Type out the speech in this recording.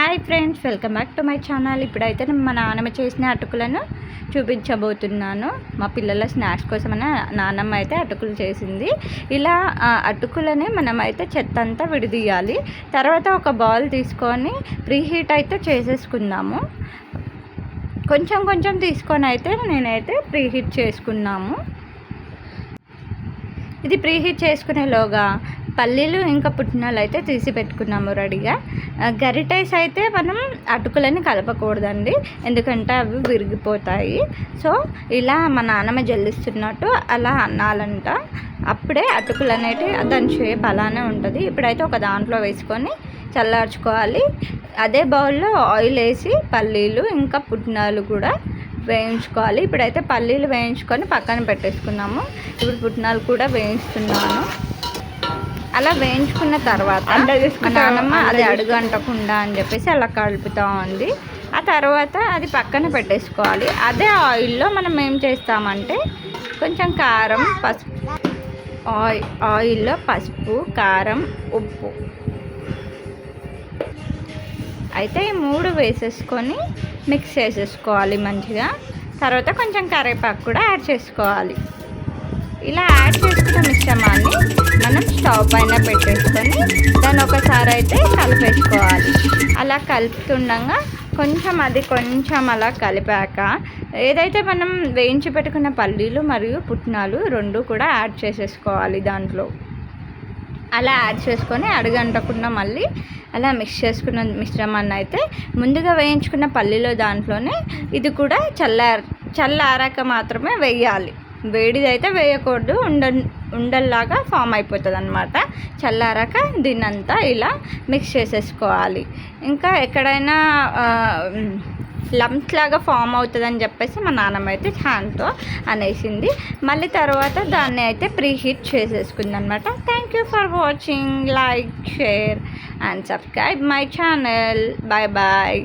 Hi friends, welcome back to my channel. ఇప్పుడైతే మా నాన్నమ్మ చేసిన అటుకులను చూపించబోతున్నాను. మా పిల్లల స్నాక్స్ కోసం నాన్నమ్మ అయితే అటుకులు చేసింది. ఇలా అటుకులని మనమైతే చెత్త అంతా విడదీయాలి. తర్వాత ఒక బౌల్ తీసుకొని ప్రీహీట్ అయితే చేసేసుకుందాము. కొంచెం కొంచెం తీసుకొని అయితే నేనైతే ప్రీహీట్ చేసుకున్నాము. ఇది ప్రీహీట్ చేసుకునేలోగా పల్లీలు ఇంకా పుట్నాలు అయితే తీసి పెట్టుకున్నాము రెడీగా. గరిటైస్ అయితే మనం అటుకులని కలపకూడదండి, ఎందుకంటే అవి విరిగిపోతాయి. సో ఇలా మా నాన్నమ్మ జల్లిస్తున్నట్టు అలా అన్నాలంట. అప్పుడే అటుకులు అనేటివి దాని షేప్ అలానే ఉంటుంది. ఇప్పుడైతే ఒక దాంట్లో వేసుకొని చల్లార్చుకోవాలి. అదే బౌల్లో ఆయిల్ వేసి పల్లీలు ఇంకా పుట్నాలు కూడా వేయించుకోవాలి. ఇప్పుడైతే పల్లీలు వేయించుకొని పక్కన పెట్టేసుకున్నాము. ఇప్పుడు పుట్నాలు కూడా వేయిస్తున్నాను. అలా వేయించుకున్న తర్వాత మా నాన్నమ్మ అది అడుగు అంటకుండా అని చెప్పేసి అలా కలుపుతూ ఉంది. ఆ తర్వాత అది పక్కన పెట్టేసుకోవాలి. అదే ఆయిల్లో మనం ఏం చేస్తామంటే కొంచెం కారం, పసుపు, ఆయిల్లో పసుపు, కారం, ఉప్పు అయితే ఈ 3 వేసేసుకొని మిక్స్ చేసేసుకోవాలి మంచిగా. తర్వాత కొంచెం కరివేపాకు కూడా యాడ్ చేసుకోవాలి. ఇలా యాడ్ చేసుకున్న మిశ్రమాన్ని మనం స్టవ్ పైన పెట్టేసుకొని దాన్ని ఒకసారి అయితే కలిపేసుకోవాలి. అలా కలుపుతుండగా కొంచెం అలా కలిపాక ఏదైతే మనం వేయించి పెట్టుకున్న పల్లీలు మరియు పుట్నాలు 2 కూడా యాడ్ చేసేసుకోవాలి దాంట్లో. అలా యాడ్ చేసుకొని అడుగంటకుండా మళ్ళీ అలా మిక్స్ చేసుకున్న మిశ్రమాన్ని అయితే ముందుగా వేయించుకున్న పల్లీలో దాంట్లోనే ఇది కూడా చల్లారాక మాత్రమే వేయాలి. వేడిదైతే వేయకూడదు, ఉండల్లాగా ఫామ్ అయిపోతుంది అన్నమాట. చల్లారాక దీన్నంతా ఇలా మిక్స్ చేసేసుకోవాలి. ఇంకా ఎక్కడైనా లంప్స్ లాగా ఫామ్ అవుతుందని చెప్పేసి మా నాన్నమ్మ అయితే హ్యాండ్తో అనేసింది. మళ్ళీ తర్వాత దాన్ని అయితే ప్రీహీట్ చేసేసుకుంది అనమాట. Thank you for watching. Like, share and subscribe my channel. Bye bye.